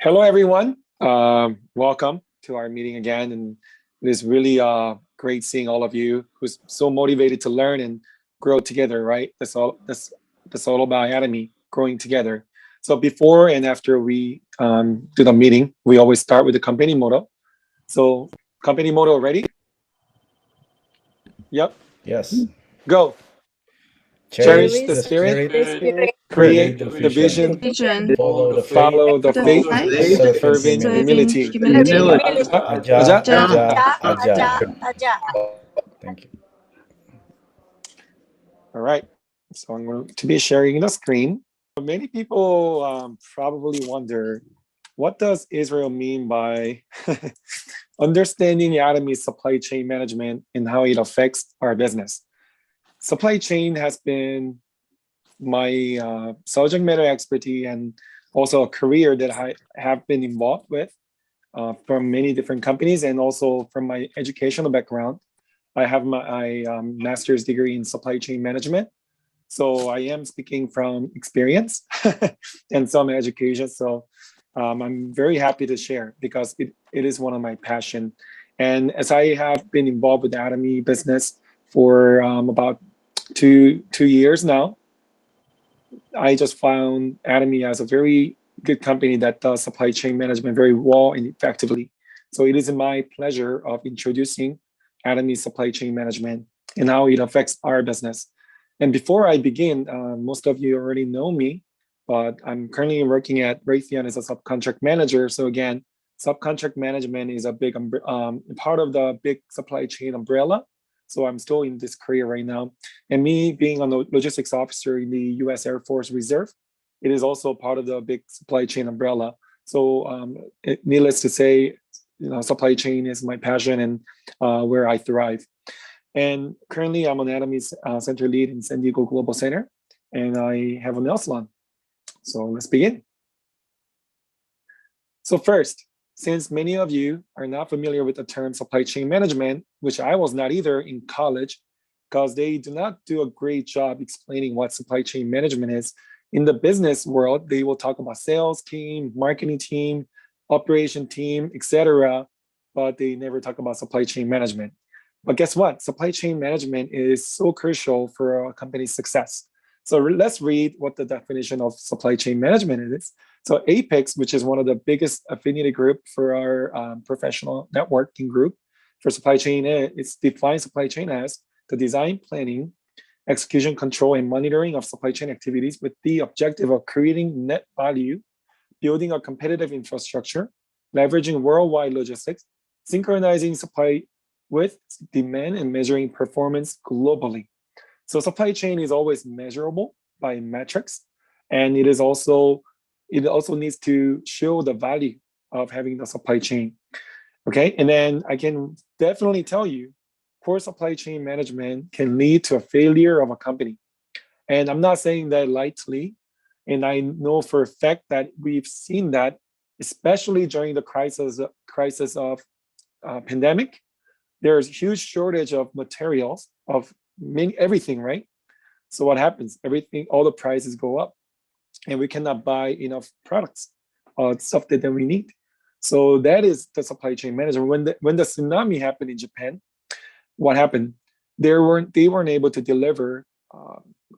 Hello, everyone. Welcome to our meeting again. And it is really great seeing all of you who's so motivated to learn and grow together, right? That's all about Atomy, growing together. So before and after we do the meeting, we always start with the company motto. So company motto ready? Yep, Yes. go. Cherish Cherish the the Cherish spirit, the spirit, spirit, create create the the vision, vision, vision, follow the faith, follow the the faith, faith, serve in serve in humility. serving humility. humility. Aja, Aja, Ja, aja, Aja, aja. aja. Thank you. all right. So I'm going to be sharing the screen. Many people probably wonder, what does Israel mean by understanding the Atomy's supply chain management and how it affects our business? Supply chain has been my subject matter expertise and also a career that I have been involved with from many different companies and also from my educational background. I have my master's degree in supply chain management. So I am speaking from experience and some education. So I'm very happy to share because it is one of my passion. And as I have been involved with the Atomy business for about two years now, I just found Atomy as a very good company that does supply chain management very well and effectively. So it is my pleasure of introducing Atomy supply chain management and how it affects our business. And before I begin, most of you already know me, but I'm currently working at Raytheon as a subcontract manager. So again, subcontract management is a big part of the big supply chain umbrella. So I'm still in this career right now. And me being a logistics officer in the U.S. Air Force Reserve, it is also part of the big supply chain umbrella. So needless to say, supply chain is my passion and where I thrive. And currently, I'm an Atomy's center lead in San Diego Global Center, and I have a nail salon. So let's begin. So first, since many of you are not familiar with the term supply chain management, which I was not either in college, because they do not do a great job explaining what supply chain management is. In the business world, they will talk about sales team, marketing team, operation team, etc., but they never talk about supply chain management. But guess what? Supply chain management is so crucial for a company's success. So let's read what the definition of supply chain management is. So Apex, which is one of the biggest affinity group for our professional networking group for supply chain, it's defined supply chain as the design, planning, execution, control, and monitoring of supply chain activities with the objective of creating net value, building a competitive infrastructure, leveraging worldwide logistics, synchronizing supply with demand, and measuring performance globally. So supply chain is always measurable by metrics, and it also needs to show the value of having the supply chain. Okay, and then I can definitely tell you, poor supply chain management can lead to a failure of a company. And I'm not saying that lightly, and I know for a fact that we've seen that, especially during the crisis of pandemic. There's huge shortage of materials of everything, right? So what happens? Everything, all the prices go up, and we cannot buy enough products, stuff that we need. So that is the supply chain management. When the tsunami happened in Japan, what happened? They weren't able to deliver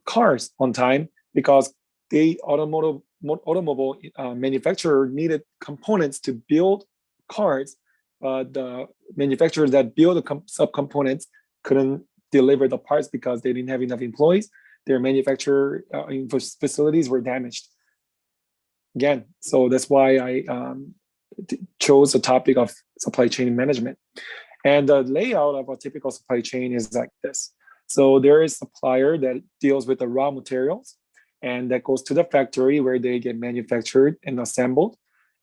cars on time because the automobile manufacturer needed components to build cars. The manufacturers that build the subcomponents couldn't deliver the parts because they didn't have enough employees. Their manufacturer facilities were damaged. Again, so that's why I chose the topic of supply chain management. And the layout of a typical supply chain is like this. So there is a supplier that deals with the raw materials, and that goes to the factory where they get manufactured and assembled.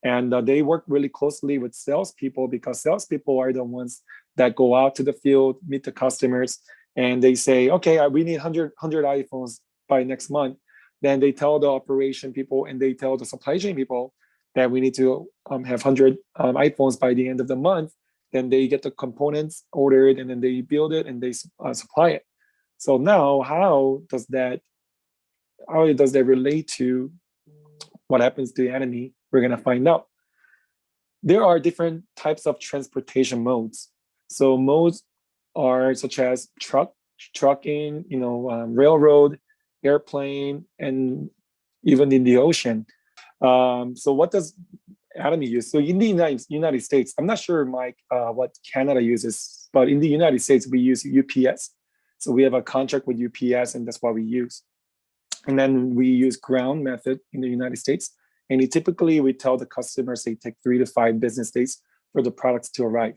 And they work really closely with salespeople because salespeople are the ones that go out to the field, meet the customers, and they say, okay, we need 100 iPhones by next month. Then they tell the operation people and they tell the supply chain people that we need to have 100 iPhones by the end of the month. Then they get the components ordered and then they build it and they supply it. So now how does that relate to what happens to the enemy? We're going to find out. there are different types of transportation modes. So modes are such as trucking, railroad, airplane, and even in the ocean. So what does Atomy use? So in the United States, I'm not sure, Mike, what Canada uses, but in the United States, we use UPS. So we have a contract with UPS, and that's what we use. And then we use ground method in the United States. And typically, we tell the customers they take 3 to 5 business days for the products to arrive.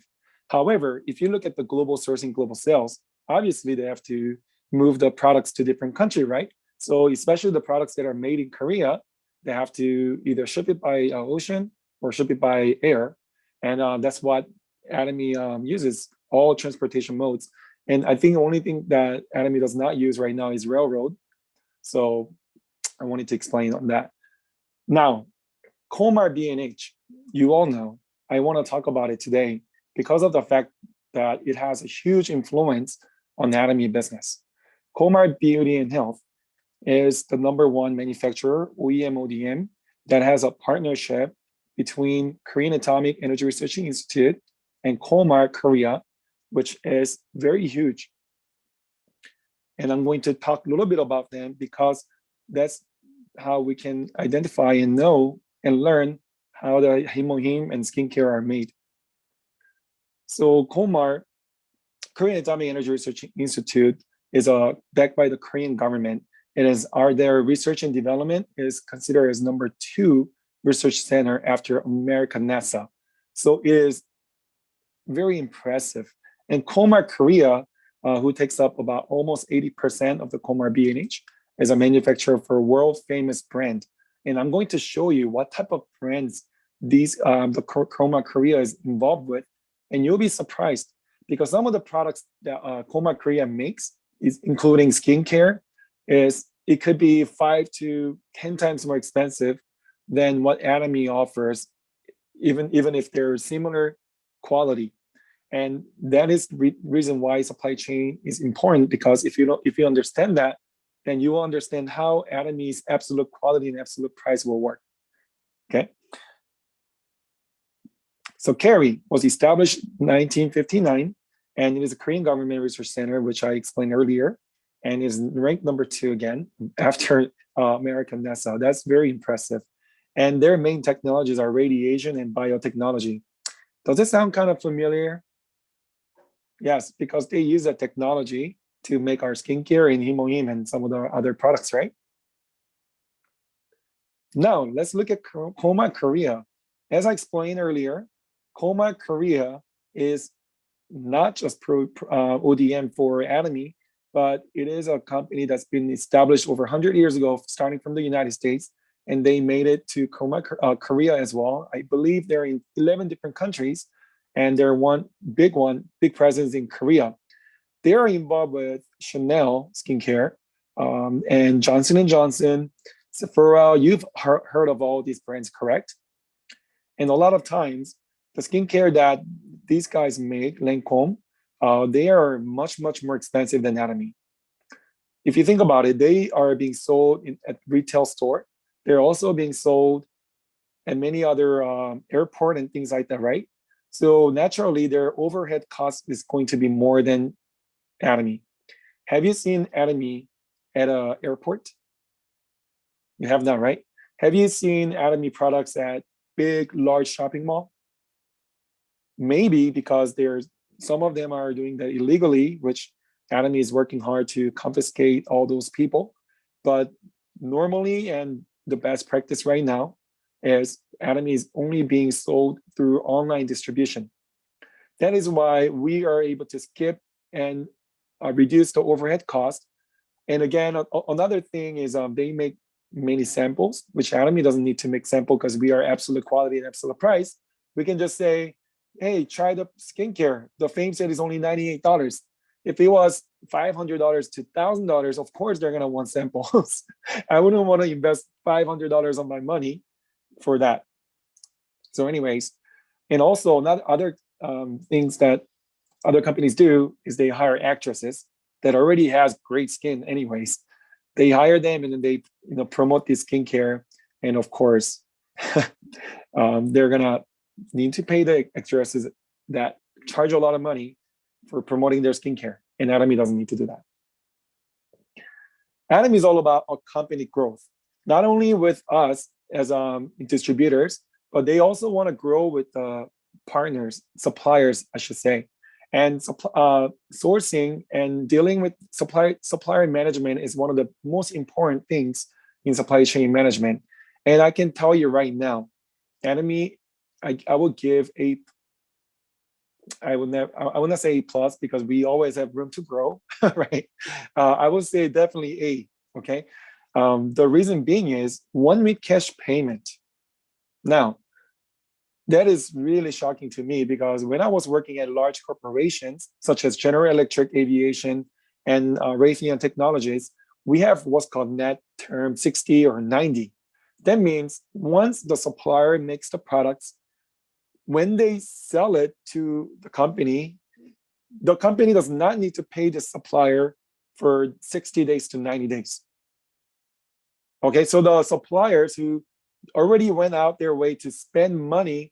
However, if you look at the global sourcing, global sales, obviously they have to move the products to different country, right? So especially the products that are made in Korea, they have to either ship it by ocean or ship it by air. And that's what Atomy uses, all transportation modes. And I think the only thing that Atomy does not use right now is railroad. So I wanted to explain on that. Now, Colmar B&H, you all know, I want to talk about it today because of the fact that it has a huge influence on Atomy business. Colmar Beauty and Health is the #1 manufacturer, OEM ODM, that has a partnership between Korean Atomic Energy Research Institute and Colmar Korea, which is very huge. And I'm going to talk a little bit about them because that's how we can identify and know and learn how the himohim and skincare are made. So Colmar, Korean Atomic Energy Research Institute, is backed by the Korean government. Their research and development is considered as #2 research center after American NASA. So it is very impressive. And Colmar Korea, who takes up about almost 80% of the Colmar B&H, is a manufacturer for a world famous brand. And I'm going to show you what type of brands the Colmar Korea is involved with. And you'll be surprised because some of the products that Colmar Korea makes, including skincare, it could be 5 to 10 times more expensive than what Atomy offers, even if they're similar quality. And that is the reason why supply chain is important, because if you understand that, then you will understand how Atomy's absolute quality and absolute price will work. Okay. So KERI was established in 1959, and it is a Korean government research center, which I explained earlier, and is ranked #2 again after American NASA. That's very impressive. And their main technologies are radiation and biotechnology. Does it sound kind of familiar? Yes, because they use that technology to make our skincare and himohim and some of the other products, right? Now, let's look at Colmar Korea. As I explained earlier, Colmar Korea is not just ODM for Atomy, but it is a company that's been established over 100 years ago, starting from the United States, and they made it to Colmar Korea as well. I believe they're in 11 different countries, and they're big presence in Korea. They are involved with Chanel skincare, and Johnson & Johnson, Sephora. You've heard of all these brands, correct? And a lot of times, the skincare that these guys make, Lancome, they are much, much more expensive than Atomy. If you think about it, they are being sold at retail store. They're also being sold at many other airport and things like that, right? So naturally, their overhead cost is going to be more than Atomy. Have you seen Atomy at an airport? You have not, right? Have you seen Atomy products at big, large shopping mall? Maybe because some of them are doing that illegally, which Atomy is working hard to confiscate all those people. But normally, and the best practice right now, is Atomy is only being sold through online distribution. That is why we are able to skip and reduce the overhead cost. And again, another thing is they make many samples, which Atomy doesn't need to make sample because we are absolute quality and absolute price. We can just say, hey, try the skincare. The Fame said it's only $98. If it was $500 to $1,000, of course they're gonna want samples. I wouldn't want to invest $500 of my money for that. So anyways, and also not other things that other companies do is they hire actresses that already has great skin anyways. They hire them and then they promote this skincare, and of course they're gonna need to pay the extras that charge a lot of money for promoting their skincare, and Atomy doesn't need to do that. Atomy is all about a company growth, not only with us as distributors, but they also want to grow with partners, suppliers, I should say. And sourcing and dealing with supplier management is one of the most important things in supply chain management. And I can tell you right now, Atomy, I will give I will not say A plus because we always have room to grow, right? I would say definitely A. Okay. The reason being is 1 week cash payment. Now, that is really shocking to me because when I was working at large corporations such as General Electric Aviation and Raytheon Technologies, we have what's called net term 60 or 90. That means once the supplier makes the products, when they sell it to the company does not need to pay the supplier for 60 days to 90 days. Okay, so the suppliers who already went out their way to spend money,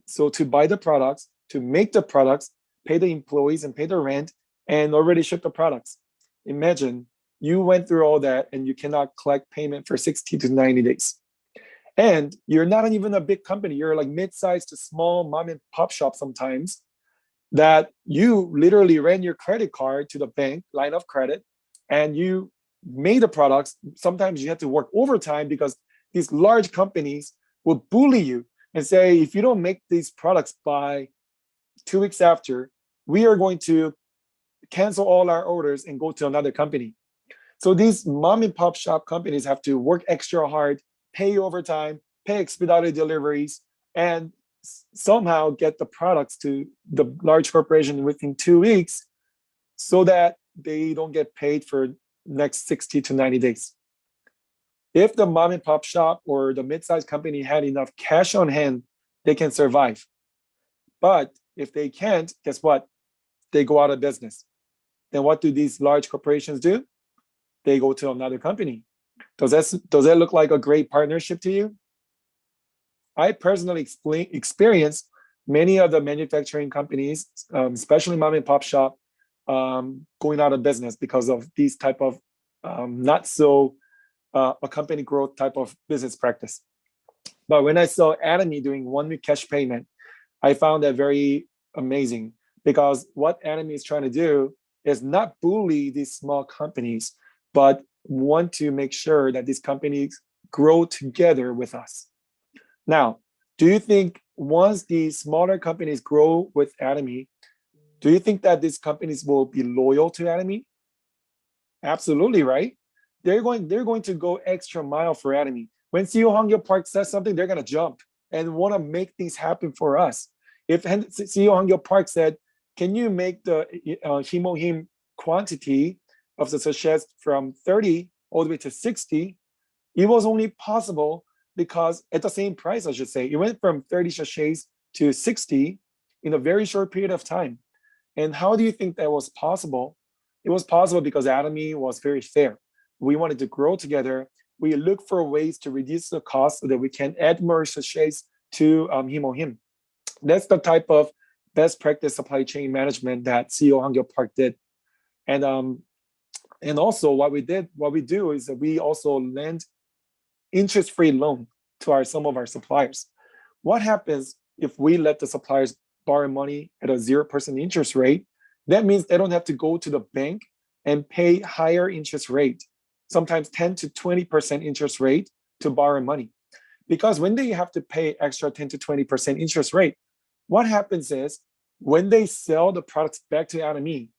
so to buy the products, to make the products, pay the employees and pay the rent, and already ship the products. Imagine you went through all that and you cannot collect payment for 60 to 90 days. And you're not even a big company. You're like mid-sized to small mom and pop shop sometimes that you literally ran your credit card to the bank line of credit and you made the products. Sometimes you have to work overtime because these large companies will bully you and say, if you don't make these products by 2 weeks after, we are going to cancel all our orders and go to another company. So these mom and pop shop companies have to work extra hard, pay overtime, pay expedited deliveries, and somehow get the products to the large corporation within 2 weeks so that they don't get paid for next 60 to 90 days. If the mom and pop shop or the mid-sized company had enough cash on hand, they can survive. But if they can't, guess what? They go out of business. Then what do these large corporations do? They go to another company. Does that look like a great partnership to you? I personally experienced many of the manufacturing companies, especially mom and pop shop, going out of business because of these type of not so a company growth type of business practice. But when I saw Atomy doing 1 week cash payment, I found that very amazing because what Atomy is trying to do is not bully these small companies, but want to make sure that these companies grow together with us. Now, do you think once these smaller companies grow with Atomy, do you think that these companies will be loyal to Atomy? Absolutely, right? They're going to go extra mile for Atomy. When CEO Hangyo Park says something, they're going to jump and want to make things happen for us. If CEO Hangyo Park said, can you make the Himohim quantity of the sachets from 30 all the way to 60, it was only possible because at the same price, I should say, it went from 30 sachets to 60 in a very short period of time. And how do you think that was possible? It was possible because Atomy was very fair. We wanted to grow together. We look for ways to reduce the cost so that we can add more sachets to Himohim. That's the type of best practice supply chain management that CEO Hangyo Park did. And also what we do is that we also lend interest-free loan to some of our suppliers. What happens if we let the suppliers borrow money at a 0% interest rate? That means they don't have to go to the bank and pay higher interest rate, sometimes 10 to 20% interest rate to borrow money. Because when they have to pay extra 10 to 20% interest rate, what happens is when they sell the products back to Atomy,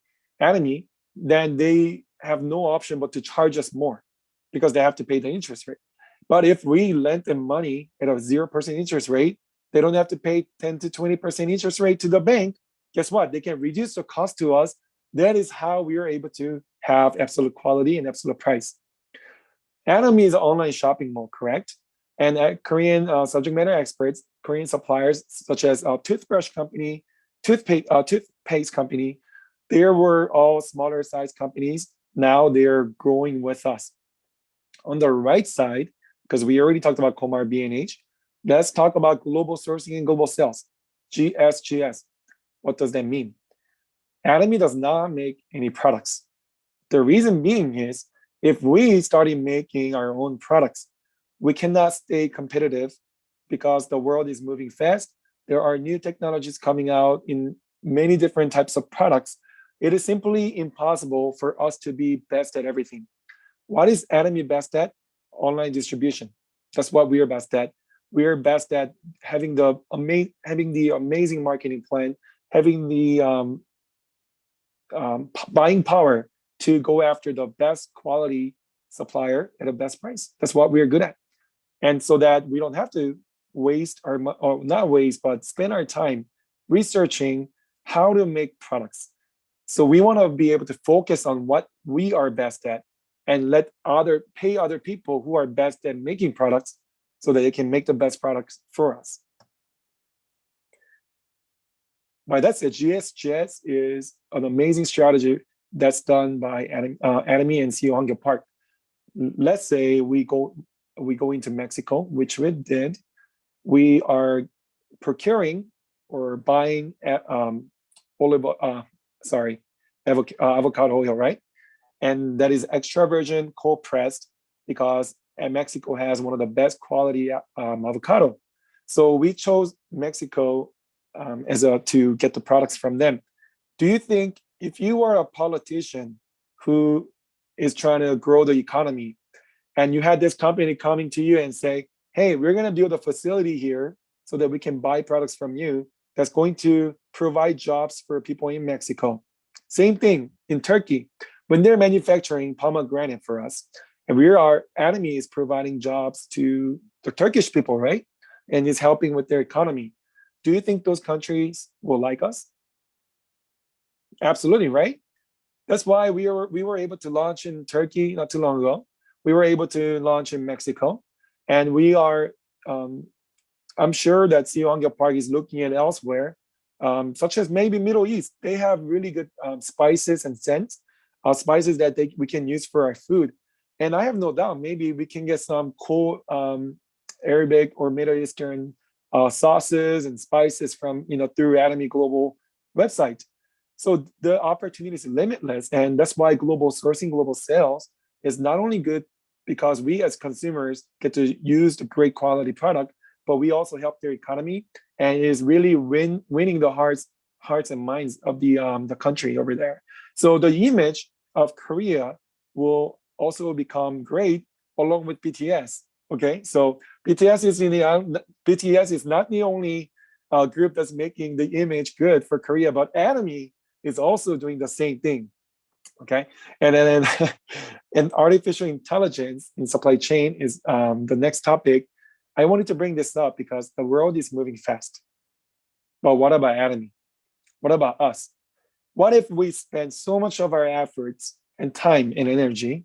then they have no option but to charge us more because they have to pay the interest rate. But if we lend them money at a 0% interest rate, they don't have to pay 10 to 20% interest rate to the bank. Guess what? They can reduce the cost to us. That is how we are able to have absolute quality and absolute price. Atomy is an online shopping mall, correct? And Korean subject matter experts, Korean suppliers such as a toothbrush company, toothpaste company, they were all smaller size companies. Now they're growing with us. On the right side, because we already talked about Komar B&H, Let's talk about global sourcing and global sales, GSGS. What does that mean? Atomy does not make any products. The reason being is if we started making our own products, we cannot stay competitive because the world is moving fast. There are new technologies coming out in many different types of products. It is simply impossible for us to be best at everything. What is Atomy best at? Online distribution. That's what we are best at. We are best at having the amazing marketing plan, having the buying power to go after the best quality supplier at a best price. That's what we're good at. And so that we don't have to waste our, or not waste, but spend our time researching how to make products. So we want to be able to focus on what we are best at and pay other people who are best at making products so that they can make the best products for us. By that said, GSGS is an amazing strategy that's done by Atomy and CEO Hangyo Park. Let's say we go into Mexico, which we did. We are procuring or buying avocado oil, right? And that is extra virgin cold pressed because Mexico has one of the best quality avocado. So we chose Mexico to get the products from them. Do you think if you are a politician who is trying to grow the economy and you had this company coming to you and say, hey, we're going to build a facility here so that we can buy products from you that's going to provide jobs for people in Mexico. Same thing in Turkey. When they're manufacturing pomegranate for us, and Atomy is providing jobs to the Turkish people, right? And is helping with their economy. Do you think those countries will like us? Absolutely, right? That's why we were able to launch in Turkey not too long ago. We were able to launch in Mexico, and we are. I'm sure that CEO Hangyo Park is looking at elsewhere, such as maybe Middle East. They have really good spices and scents, spices that we can use for our food. And I have no doubt maybe we can get some cool Arabic or Middle Eastern sauces and spices from through Atomy Global website. So the opportunity is limitless, and that's why global sourcing, global sales is not only good because we as consumers get to use the great quality product, but we also help their economy, and it is really winning the hearts and minds of the country over there. So the image of Korea will also become great along with BTS. Okay, so BTS is not the only group that's making the image good for Korea, but Atomy is also doing the same thing. Okay, and then and artificial intelligence in supply chain is the next topic. I wanted to bring this up because the world is moving fast. But what about Atomy? What about us? What if we spend so much of our efforts and time and energy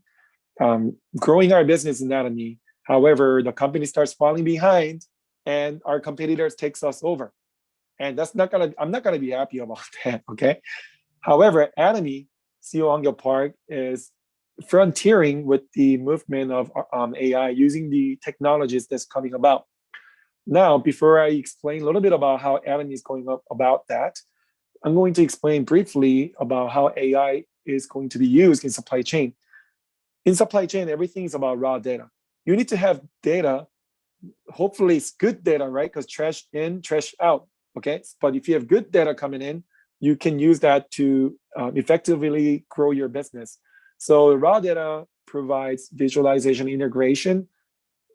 growing our business in Atomy? However, the company starts falling behind and our competitors takes us over. And I'm not gonna be happy about that, okay? However, Atomy, CEO Hangyo Park is frontiering with the movement of AI using the technologies that's coming about. Now, before I explain a little bit about how Atomy is going up about that, I'm going to explain briefly about how AI is going to be used in supply chain. In supply chain, everything is about raw data. You need to have data. Hopefully it's good data, right? Because trash in, trash out, okay? But if you have good data coming in, you can use that to effectively grow your business. So raw data provides visualization integration.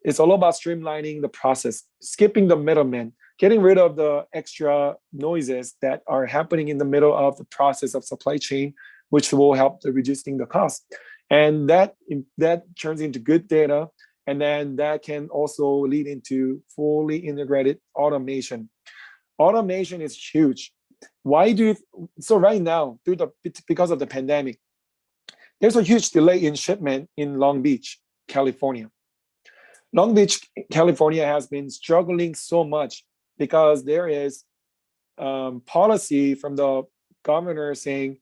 It's all about streamlining the process, skipping the middleman, getting rid of the extra noises that are happening in the middle of the process of supply chain, which will help to reducing the cost. And that turns into good data. And then that can also lead into fully integrated automation. Automation is huge. So right now, because of the pandemic, there's a huge delay in shipment in Long Beach, California. Long Beach, California has been struggling so much because there is policy from the governor saying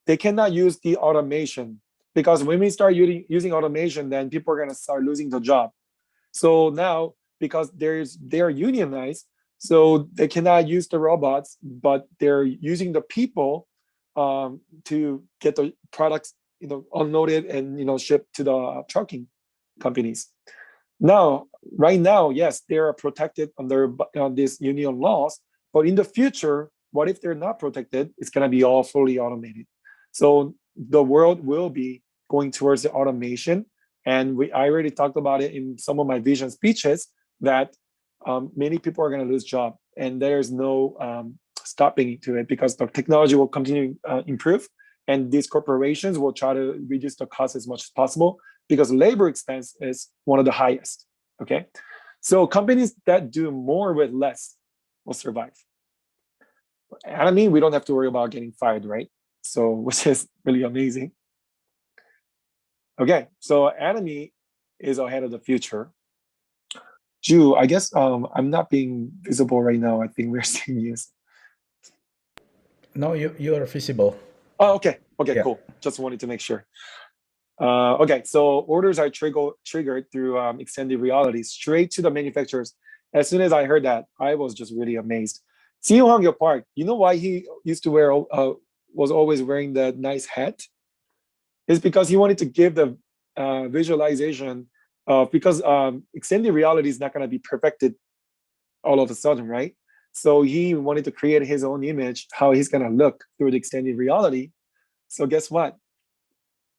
they cannot use the automation, because when we start using automation, then people are going to start losing the job. So now because they're unionized, so they cannot use the robots, but they're using the people to get the products, unloaded and shipped to the trucking companies. Now, right now, yes, they are protected under these union laws, but in the future, what if they're not protected? It's going to be all fully automated. So the world will be going towards the automation. And I already talked about it in some of my vision speeches that many people are going to lose job, and there's no stopping to it because the technology will continue to improve, and these corporations will try to reduce the cost as much as possible because labor expense is one of the highest. Okay, so companies that do more with less will survive. Atomy, we don't have to worry about getting fired, right? So, which is really amazing. Okay, so Atomy is ahead of the future. Ju, I guess I'm not being visible right now. I think we're seeing you. No, you are visible. Oh, okay. Okay, Yeah. cool. Just wanted to make sure. Okay, so orders are triggered through extended reality straight to the manufacturers. As soon as I heard that, I was just really amazed. CEO Hangyo Park, you know why he used to wear, was always wearing the nice hat? It's because he wanted to give the visualization because extended reality is not going to be perfected all of a sudden, right? So he wanted to create his own image, how he's going to look through the extended reality. So guess what?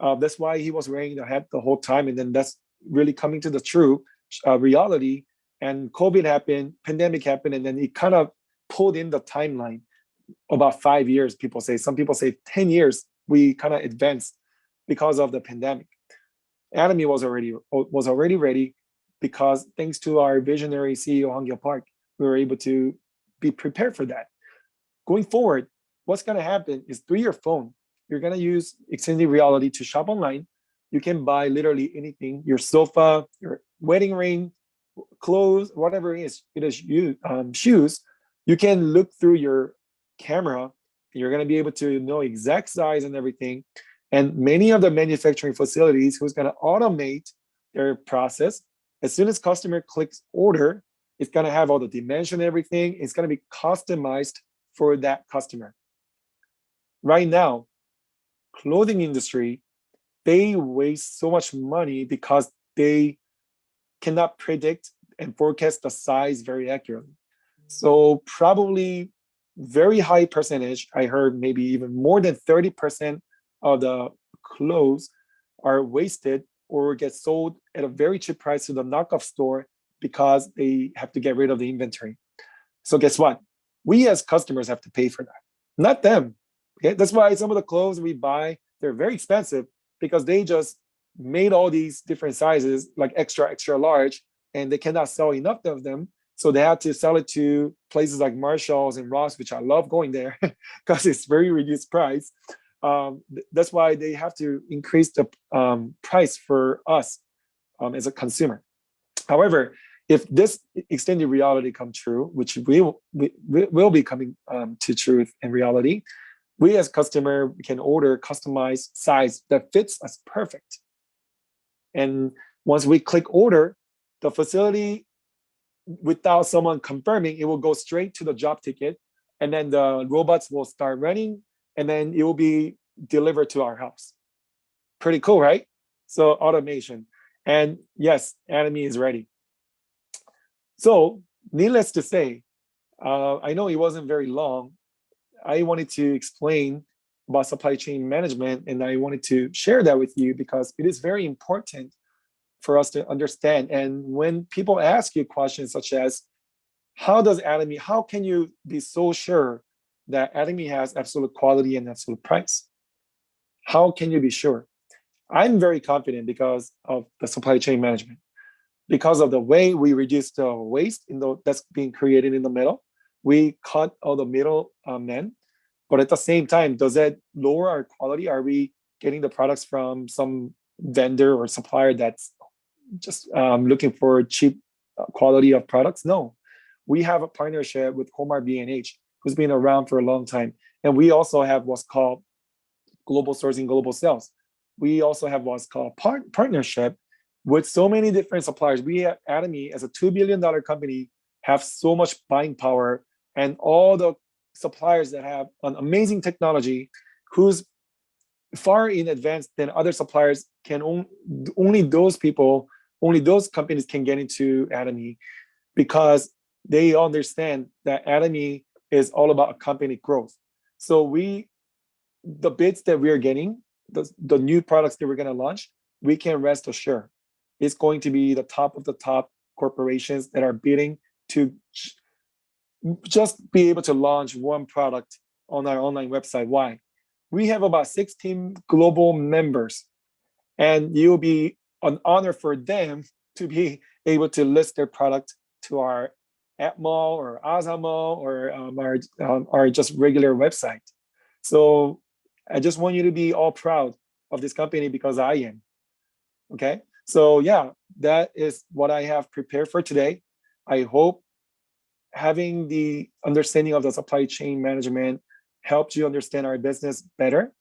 That's why he was wearing the hat the whole time. And then that's really coming to the true reality. And COVID happened, pandemic happened, and then it kind of pulled in the timeline about 5 years, people say. Some people say 10 years, we kind of advanced because of the pandemic. Atomy was already ready because thanks to our visionary CEO, Hangyo Park, we were able to be prepared for that. Going forward, what's going to happen is through your phone, you're going to use extended reality to shop online. You can buy literally anything, your sofa, your wedding ring, clothes, whatever it is you, shoes. You can look through your camera. You're going to be able to know exact size and everything. And many of the manufacturing facilities who's going to automate their process, as soon as customer clicks order, it's going to have all the dimension and everything. It's going to be customized for that customer. Right now, clothing industry, they waste so much money because they cannot predict and forecast the size very accurately. So probably very high percentage, I heard maybe even more than 30% of the clothes are wasted or get sold at a very cheap price to the knockoff store because they have to get rid of the inventory. So guess what? We as customers have to pay for that, not them. Okay, that's why some of the clothes we buy, they're very expensive because they just made all these different sizes, like extra, extra large, and they cannot sell enough of them. So they have to sell it to places like Marshall's and Ross, which I love going there because it's very reduced price. That's why they have to increase the price for us as a consumer. However, if this extended reality come true, which will be coming to truth in reality, we as customer can order customized size that fits us perfect. And once we click order, the facility, without someone confirming, it will go straight to the job ticket, and then the robots will start running, and then it will be delivered to our house. Pretty cool, right? So automation. And yes, Atomy is ready. So needless to say, I know it wasn't very long. I wanted to explain about supply chain management, and I wanted to share that with you because it is very important for us to understand. And when people ask you questions such as, how can you be so sure that Atomy has absolute quality and absolute price? How can you be sure? I'm very confident because of the supply chain management, because of the way we reduce the waste that's being created in the middle. We cut all the middle men, but at the same time, does that lower our quality? Are we getting the products from some vendor or supplier that's just looking for cheap quality of products? No, we have a partnership with Comar B&H, who's been around for a long time. And we also have what's called global sourcing, global sales. We also have what's called partnership with so many different suppliers, we at Atomy, as a $2 billion company, have so much buying power, and all the suppliers that have an amazing technology who's far in advance than other suppliers can only those companies can get into Atomy, because they understand that Atomy is all about company growth. So the bids that we are getting, the new products that we're going to launch, we can rest assured it's going to be the top of the top corporations that are bidding to just be able to launch one product on our online website. Why? We have about 16 global members, and it'll be an honor for them to be able to list their product to our AppMall or Azamall or our just regular website. So I just want you to be all proud of this company, because I am. Okay, so yeah, that is what I have prepared for today. I hope having the understanding of the supply chain management helped you understand our business better.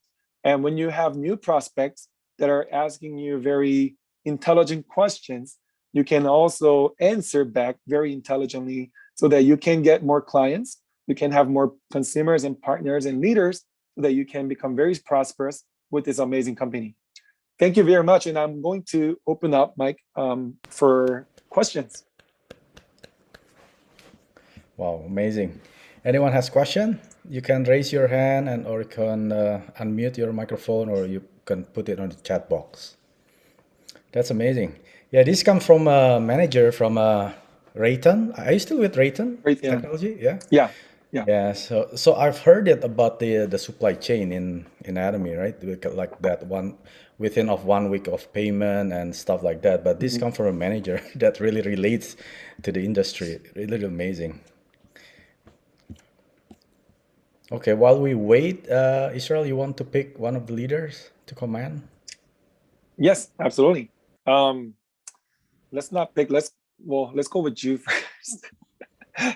And when you have new prospects that are asking you very intelligent questions, you can also answer back very intelligently, so that you can get more clients, you can have more consumers and partners and leaders, so that you can become very prosperous with this amazing company. Thank you very much. And I'm going to open up, Mike, for questions. Wow, amazing. Anyone has question? You can raise your hand, or you can unmute your microphone, or you can put it on the chat box. That's amazing. Yeah, this comes from a manager from Rayton. Are you still with Rayton Right, yeah. Technology? Yeah. Yeah. Yeah. So I've heard it about the supply chain in Atomy, right? Like that one within of 1 week of payment and stuff like that. But this comes from a manager that really relates to the industry. Really amazing. Okay, while we wait, Israel, you want to pick one of the leaders to command? Yes, absolutely. Let's not pick. Let's go with Ju first,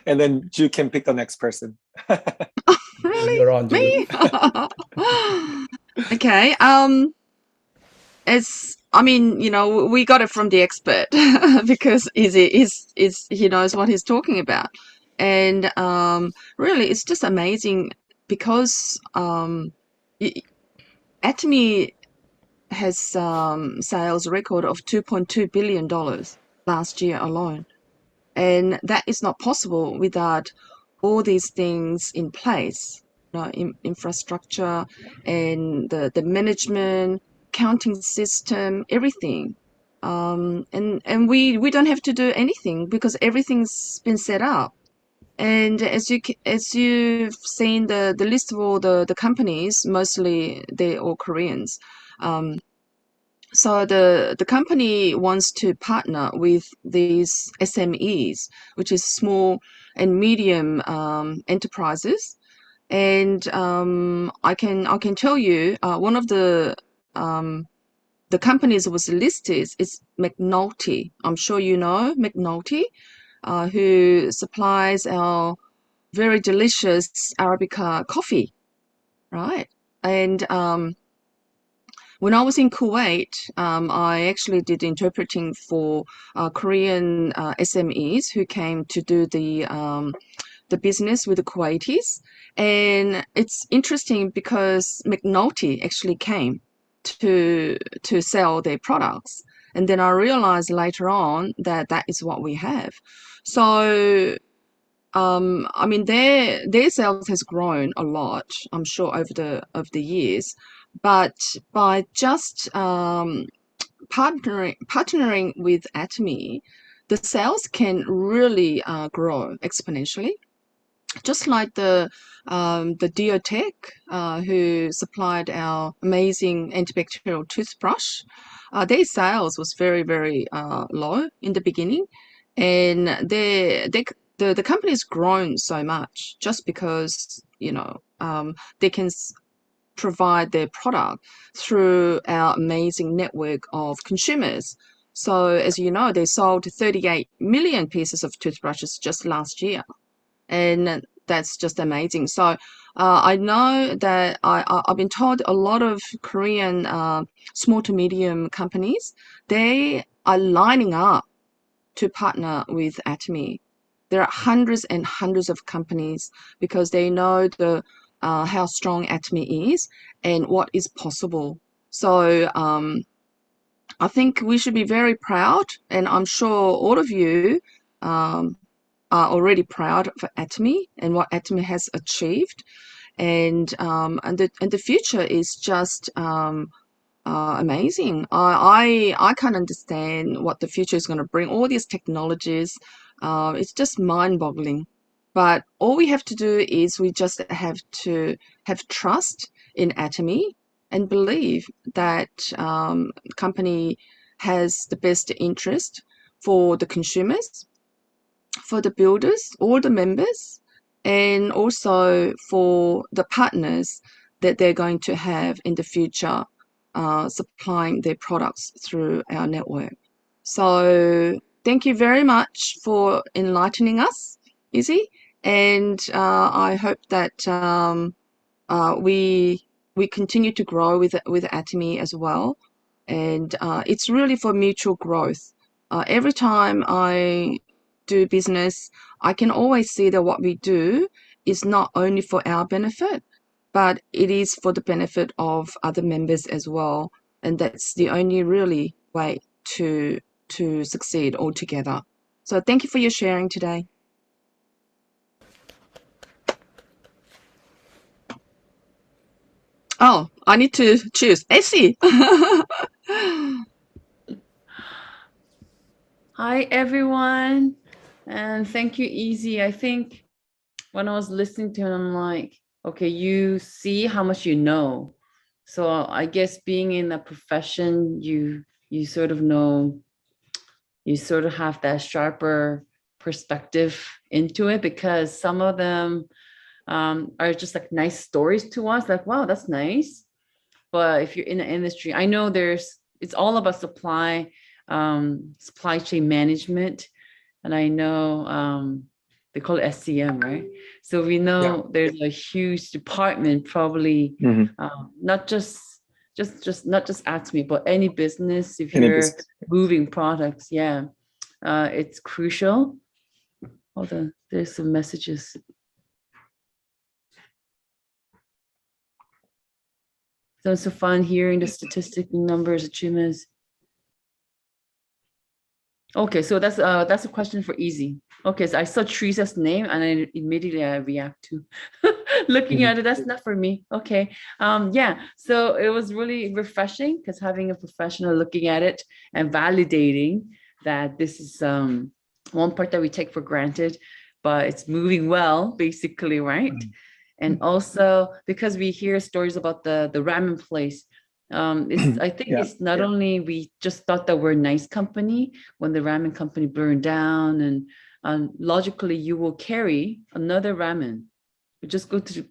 and then Ju can pick the next person. Really? You're on, Ju. Me? Okay. We got it from the expert because he knows what he's talking about, and really, it's just amazing because Atomy has sales record of $2.2 billion last year alone, and that is not possible without all these things in place. Infrastructure and the management, counting system, everything. And we don't have to do anything because everything's been set up. And as you've seen the list of all the companies, mostly they're all Koreans. So the company wants to partner with these SMEs, which is small and medium enterprises. And I can tell you one of the companies that was listed is McNulty. I'm sure you know McNulty, who supplies our very delicious Arabica coffee, right? And when I was in Kuwait, I actually did interpreting for Korean SMEs who came to do the business with the Kuwaitis. And it's interesting because McNulty actually came to sell their products. And then I realized later on that that is what we have. So their sales has grown a lot, I'm sure, over the years. But by just partnering with Atomy, the sales can really grow exponentially. Just like the Diotech, who supplied our amazing antibacterial toothbrush, their sales was very, very low in the beginning, and the company's grown so much just because they can provide their product through our amazing network of consumers. So as you know, they sold 38 million pieces of toothbrushes just last year, and that's just amazing. So I know that I've been told a lot of Korean small to medium companies, they are lining up to partner with Atomy. There are hundreds and hundreds of companies because they know how strong Atomy is and what is possible. So I think we should be very proud, and I'm sure all of you are already proud of Atomy and what Atomy has achieved, and the future is just amazing. I can't understand what the future is going to bring. All these technologies, it's just mind-boggling. But all we have to do is we just have to have trust in Atomy and believe that company has the best interest for the consumers, for the builders, all the members, and also for the partners that they're going to have in the future supplying their products through our network. So thank you very much for enlightening us, Izzy, and I hope that we continue to grow with Atomy as well, and it's really for mutual growth. Every time I do business, I can always see that what we do is not only for our benefit, but it is for the benefit of other members as well. And that's the only really way to succeed all together. So thank you for your sharing today. Oh, I need to choose. Essie. Hi, everyone. And thank you, Easy. I think when I was listening to him, I'm like, okay, you see how much you know. So I guess being in a profession, you sort of know, you sort of have that sharper perspective into it, because some of them are just like nice stories to us, like, wow, that's nice. But if you're in the industry, I know it's all about supply chain management. And I know they call it SCM, right? So we know there's a huge department, probably not just Atomy, but any business. If you're moving products, it's crucial. Hold on, there's some messages. So it's so fun hearing the statistic numbers, achievements. Okay, so that's a question for Easy. Okay, so I saw Teresa's name and I immediately react to looking at it. That's not for me. Okay, so it was really refreshing, because having a professional looking at it and validating that this is one part that we take for granted, but it's moving well, basically, right? And also because we hear stories about the ramen place. I think it's not only we just thought that we're a nice company when the ramen company burned down, and logically you will carry another ramen. You just go to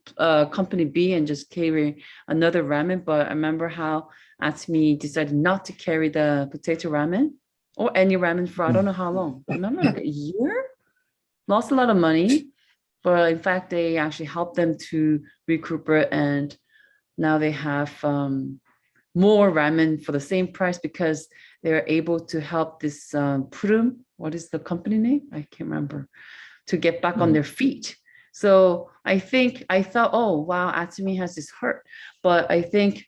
company B and just carry another ramen. But I remember how Atomy decided not to carry the potato ramen or any ramen for I don't know how long. I remember like a year, lost a lot of money. But in fact, they actually helped them to recuperate, and now they have more ramen for the same price, because they're able to help this Purum, what is the company name? I can't remember, to get back on their feet. So I thought, oh, wow, Atomy has this heart. But I think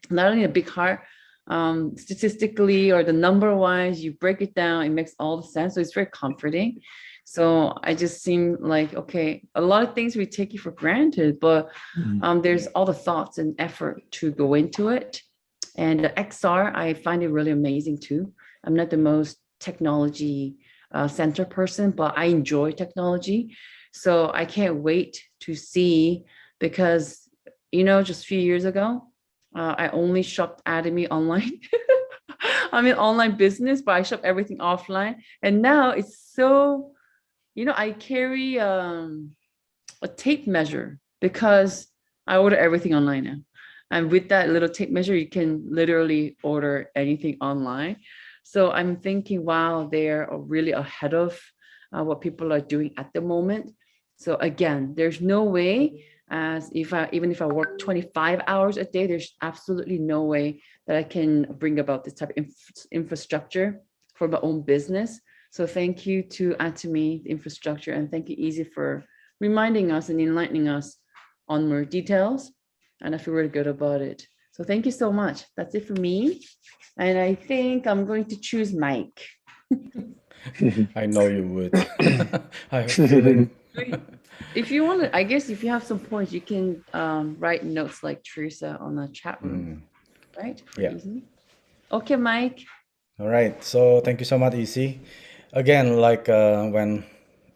not only a big heart, statistically or the number wise, you break it down, it makes all the sense. So it's very comforting. So I just seem like, okay, a lot of things we take it for granted, but there's all the thoughts and effort to go into it. And the XR, I find it really amazing too. I'm not the most technology center person, but I enjoy technology. So I can't wait to see, because, just a few years ago, I only shopped Atomy online. I'm in online business, but I shop everything offline. And now it's so, I carry a tape measure, because I order everything online now. And with that little tape measure, you can literally order anything online. So I'm thinking, wow, they're really ahead of what people are doing at the moment. So again, there's no way, even if I work 25 hours a day, there's absolutely no way that I can bring about this type of infrastructure for my own business. So thank you to Atomy, the infrastructure, and thank you, Easy, for reminding us and enlightening us on more details. And I feel really good about it. So thank you so much. That's it for me. And I think I'm going to choose Mike. I know you would. I have a feeling. If you want to, I guess if you have some points, you can write notes like Teresa on the chat room, right? Yeah. Easy. Okay, Mike. All right. So thank you so much, EC. Again, like when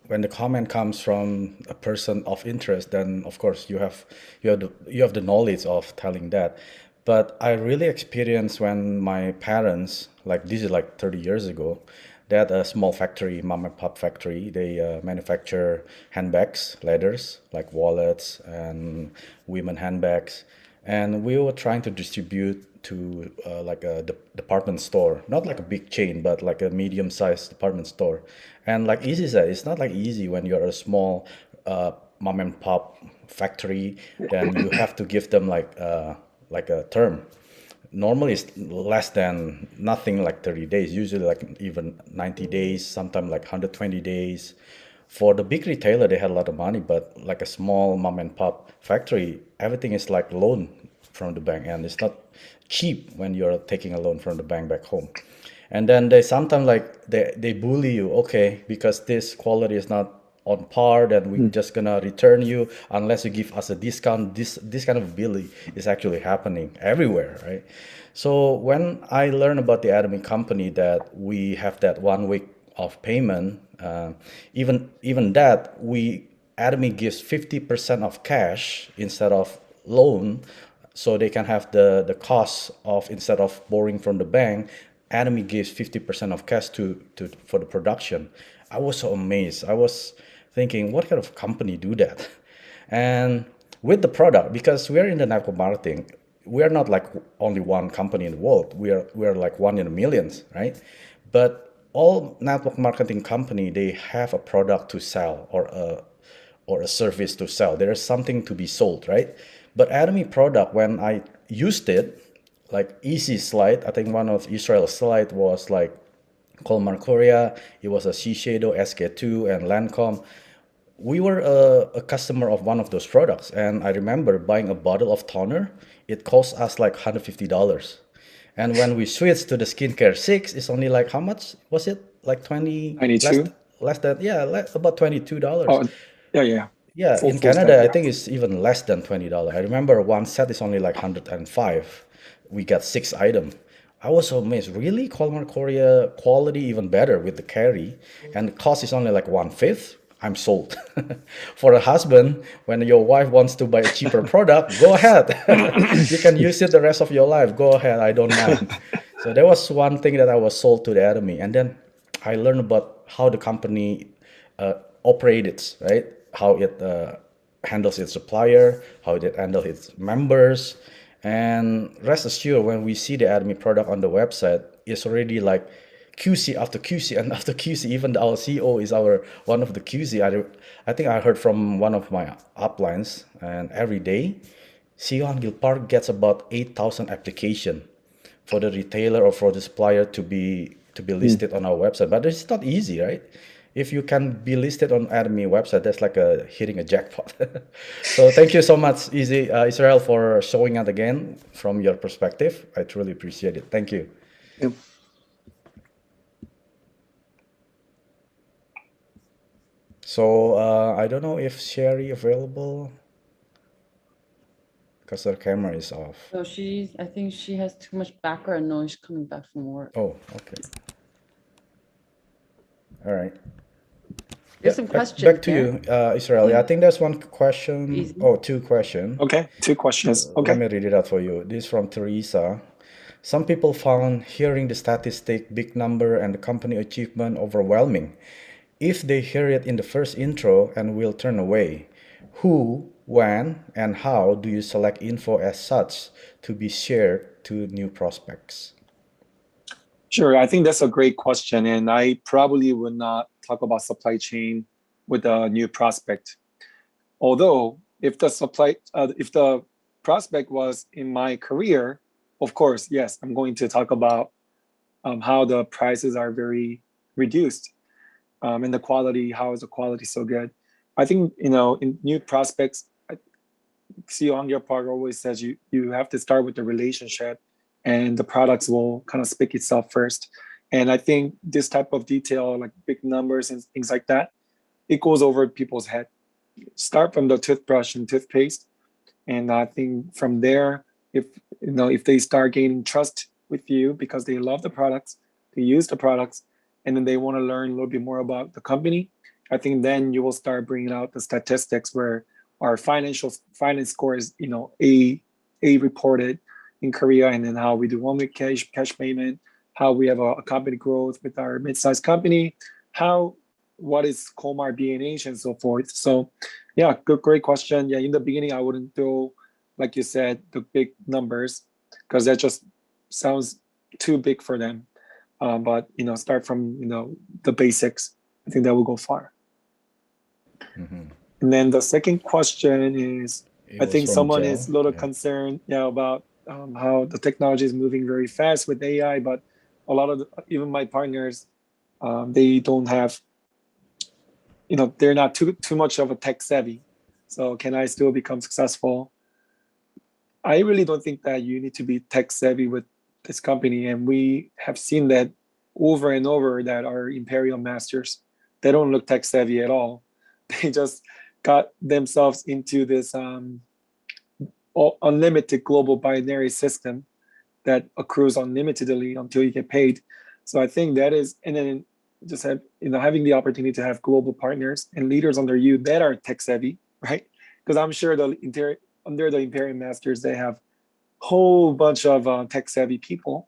the comment comes from a person of interest, then of course you have the knowledge of telling that. But I really experienced when my parents, like this is like 30 years ago, they had a small factory, mom and pop factory. They manufacture handbags, leathers, like wallets and women handbags. And we were trying to distribute to like a department store, not like a big chain, but like a medium-sized department store. And like Easy said, it's not like easy when you're a small mom and pop factory. Then you have to give them like a term. Normally it's less than nothing, like 30 days, usually like even 90 days, sometimes like 120 days. For the big retailer, they had a lot of money, but like a small mom and pop factory, everything is like loan from the bank, and it's not cheap when you're taking a loan from the bank back home. And then they sometimes like they bully you, okay, because this quality is not on par, that we're just gonna return you unless you give us a discount. This kind of bully is actually happening everywhere, right? So when I learned about the Atomy company, that we have that 1 week of payment, even that Atomy gives 50% of cash instead of loan, so they can have the cost of, instead of borrowing from the bank, Atomy gives 50% of cash for the production. I was so amazed. I was thinking, what kind of company do that? And with the product, because we're in the network marketing, we are not like only one company in the world. We are like one in a millions, right? But all network marketing company, they have a product to sell or a service to sell. There is something to be sold, right? But Atomy product, when I used it, like easy slide, I think one of Israel's slide was like Colmar Korea, it was a Shiseido, SK2, and Lancome. We were a customer of one of those products, and I remember buying a bottle of toner. It cost us like $150. And when we switched to the skincare 6, it's only like, how much was it? Like 20, 92? less than, yeah, about $22. Oh, yeah. Yeah, Full in set, Canada, I yeah. think it's even less than $20. I remember one set is only like 105. We got 6 items. I was so amazed. Really? Colmar Korea quality even better with the carry, and the cost is only like 1/5. I'm sold. For a husband, when your wife wants to buy a cheaper product, go ahead. You can use it the rest of your life. Go ahead. I don't mind. So there was one thing that I was sold to the Atomy, and then I learned about how the company operates, right? How it handles its supplier, how it handles its members. And rest assured, when we see the Atomy product on the website, it's already like QC after QC and after QC. Even our CEO is one of the QC. I think I heard from one of my uplines, and every day, CEO Angil Park gets about 8,000 application for the retailer or for the supplier to be listed on our website. But it's not easy, right? If you can be listed on Atomy website, that's like hitting a jackpot. So thank you so much, Israel, for showing it again from your perspective. I truly appreciate it. Thank you. Yep. So I don't know if Sherry available, because her camera is off. So I think she has too much background noise coming back from work. Oh, okay. All right. There's some questions. Back to you, Israel. Yeah, I think there's one question. Easy. Oh, 2 questions. Okay, 2 questions. Okay. Let me read it out for you. This is from Teresa. Some people found hearing the statistic, big number, and the company achievement overwhelming. If they hear it in the first intro and will turn away, who, when, and how do you select info as such to be shared to new prospects? Sure, I think that's a great question, and I probably would not talk about supply chain with a new prospect. Although, if the prospect was in my career, of course, yes, I'm going to talk about how the prices are very reduced, and the quality, how is the quality so good. I think, in new prospects, I see on your part always says you have to start with the relationship, and the products will kind of speak itself first. And I think this type of detail, like big numbers and things like that, it goes over people's head. Start from the toothbrush and toothpaste, and I think from there, if they start gaining trust with you because they love the products, they use the products, and then they want to learn a little bit more about the company, I think then you will start bringing out the statistics where our finance score is, A reported in Korea, and then how we do 1 week cash payment, how we have a company growth with our mid-sized company, what is Comar BNH and so forth. So yeah, great question. Yeah, in the beginning, I wouldn't throw, like you said, the big numbers, because that just sounds too big for them. But start from the basics. I think that will go far. Mhm. And then the second question is, It I was think from someone Joe. is a little Yeah. concerned, about how the technology is moving very fast with AI, but a lot of even my partners, they don't have, they're not too much of a tech savvy. So can I still become successful? I really don't think that you need to be tech savvy with this company, and we have seen that over and over, that our imperial masters, they don't look tech savvy at all. They just got themselves into this unlimited global binary system that accrues unlimitedly until you get paid. So I think that is, and then just having the opportunity to have global partners and leaders under you that are tech savvy, right? Because I'm sure under the Imperial Masters, they have a whole bunch of tech savvy people.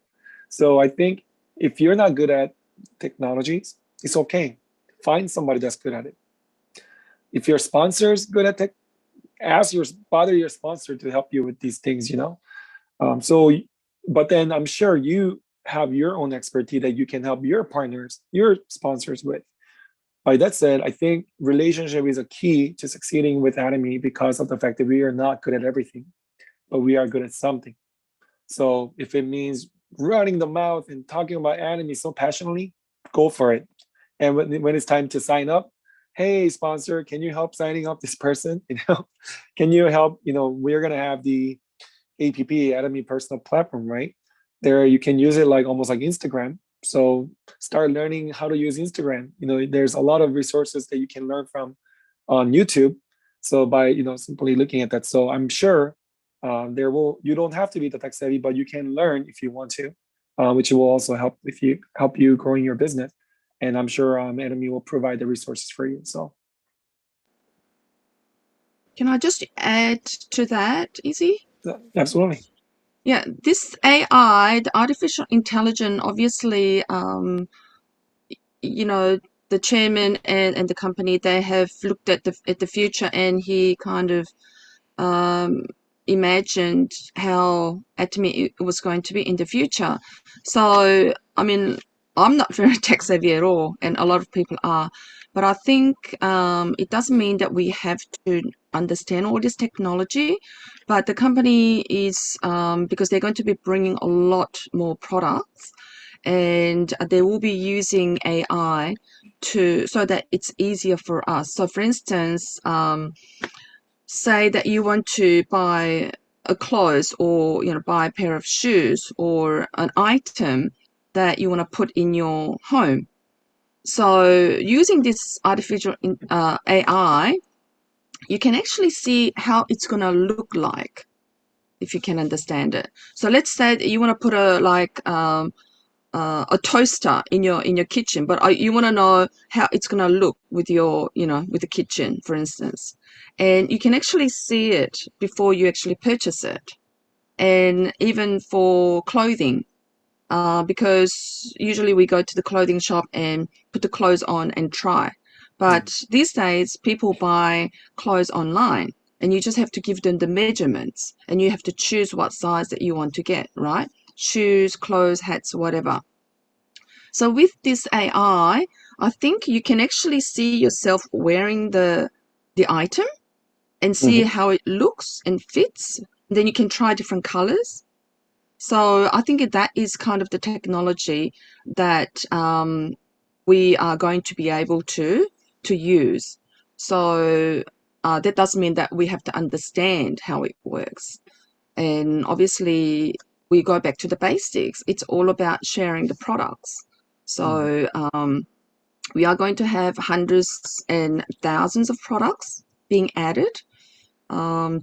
So I think if you're not good at technologies, it's okay. Find somebody that's good at it. If your sponsor's good at tech, bother your sponsor to help you with these things, but then I'm sure you have your own expertise that you can help your partners, your sponsors with. By that said, I think relationship is a key to succeeding with Atomy, because of the fact that we are not good at everything, but we are good at something. So if it means running the mouth and talking about Atomy so passionately, go for it. And when it's time to sign up, hey, sponsor, can you help signing up this person? Can you help? We're gonna have the APP, Atomy Personal Platform, right? There you can use it like almost like Instagram. So start learning how to use Instagram. There's a lot of resources that you can learn from on YouTube. So by simply looking at that, so I'm sure you don't have to be the tech savvy, but you can learn if you want to, which will also help you growing your business. And I'm sure Atomy will provide the resources for you. So Can I just add to that, Izzy? absolutely. Yeah, this AI, the artificial intelligence, obviously, the chairman and the company, they have looked at the future, and he kind of imagined how Atomy was going to be in the future. So, I mean, I'm not very tech savvy at all, and a lot of people are. But I think it doesn't mean that we have to understand all this technology. But the company is, because they're going to be bringing a lot more products, and they will be using AI so that it's easier for us. So, for instance, say that you want to buy a clothes, or buy a pair of shoes, or an item that you want to put in your home. So using this artificial AI, you can actually see how it's going to look like, if you can understand it. So let's say that you want to put a toaster in your kitchen, but you want to know how it's going to look with with the kitchen, for instance. And you can actually see it before you actually purchase it. And even for clothing, because usually we go to the clothing shop and put the clothes on and try. But these days, people buy clothes online, and you just have to give them the measurements, and you have to choose what size that you want to get, right? Shoes, clothes, hats, whatever. So with this AI, I think you can actually see yourself wearing the item and see how it looks and fits. Then you can try different colors. So I think that is kind of the technology that we are going to be able to use. So that doesn't mean that we have to understand how it works. And obviously, we go back to the basics. It's all about sharing the products. So we are going to have hundreds and thousands of products being added.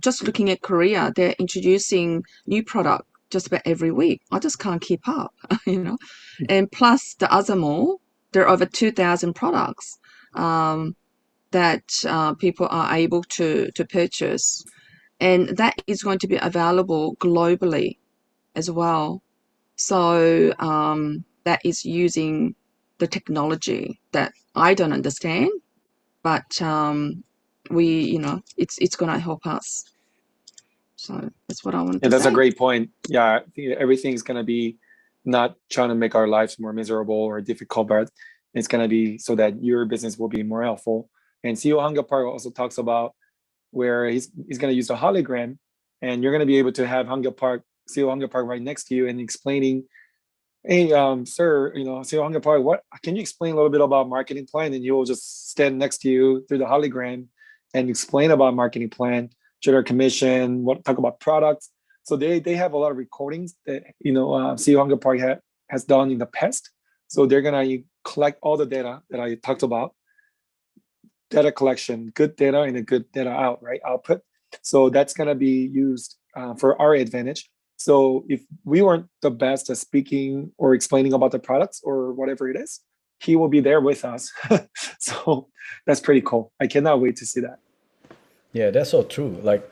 Just looking at Korea, they're introducing new product just about every week. I just can't keep up, you know. And plus the other mall, there are over 2,000 products that people are able to purchase. And that is going to be available globally as well. So that is using the technology that I don't understand, but it's going to help us. So that's what I wanted to that's say. a great point. Yeah, I think everything's gonna be not trying to make our lives more miserable or difficult, but it's gonna be so that your business will be more helpful. And CEO Hanga Park also talks about where he's gonna use a hologram, and you're gonna be able to have CEO Hanga Park right next to you and explaining, hey, sir, CEO Hanga Park, what can you explain a little bit about marketing plan? And he will just stand next to you through the hologram and explain about marketing plan, generate commission, talk about products. So they have a lot of recordings that CEO Hanga Park has done in the past. So they're gonna collect all the data that I talked about. Data collection, good data and a good data output. So that's gonna be used for our advantage. So if we weren't the best at speaking or explaining about the products or whatever it is, he will be there with us. So that's pretty cool. I cannot wait to see that. Yeah, that's so true. Like,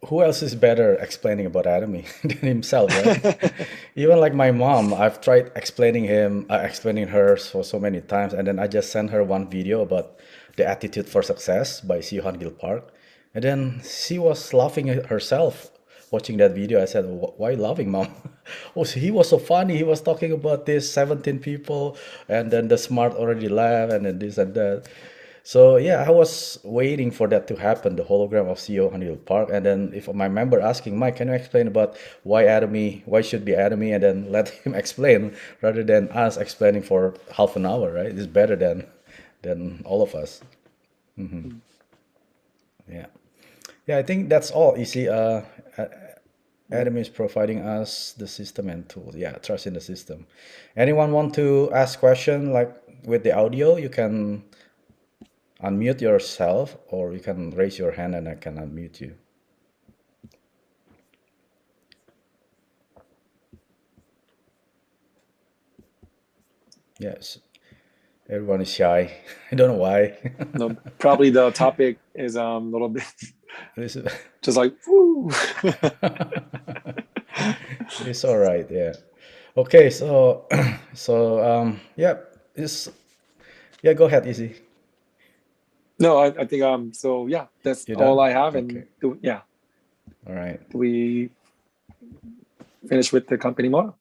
who else is better explaining about Atomy than himself, right? Even like my mom, I've tried explaining her for so many times, and then I just sent her one video about the Attitude for Success by CEO Han-gil Park, and then she was laughing at herself watching that video. I said, "Why are you laughing, mom?" Oh, so he was so funny. He was talking about this 17 people, and then the smart already left, and then this and that. So yeah, I was waiting for that to happen, the hologram of CEO Han-gil Park. And then if my member asking, Mike, can you explain about why should be Atomy? And then let him explain rather than us explaining for half an hour, right? It's better than all of us. Yeah. Yeah, I think that's all. You see, Atomy is providing us the system and tools. Yeah, trust in the system. Anyone want to ask question like with the audio? You can unmute yourself, or you can raise your hand and I can unmute you. Yes, everyone is shy. I don't know why. No, probably the topic is a little bit just like, woo. It's all right. Yeah. Okay. So, yeah. Go ahead, Izzy. No, I think so yeah, that's all I have. Okay. And yeah. All right. We finish with the company model.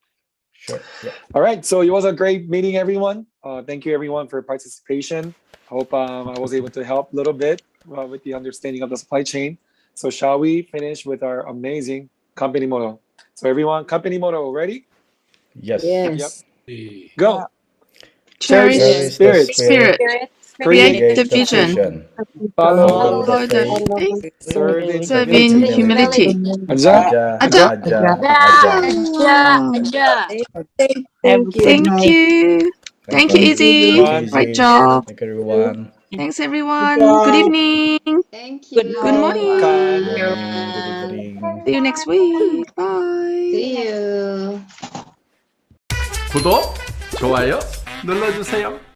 Sure. Yeah. All right. So it was a great meeting, everyone. Thank you, everyone, for participation. Hope I was able to help a little bit with the understanding of the supply chain. So shall we finish with our amazing company model? So everyone, company model, ready? Yes. Yep. Go. Cherish Cherish the the spirit, create the vision, follow follow the faith, faith, serve serve in humility. Aja. Aja. Thank you. Thank you, Izzy. Everyone. Great job. Thank everyone. Thanks, everyone. Good evening. Thank you. Good morning. Good morning. Good evening. See you next week. Bye. See you. 구독, 좋아요 눌러주세요.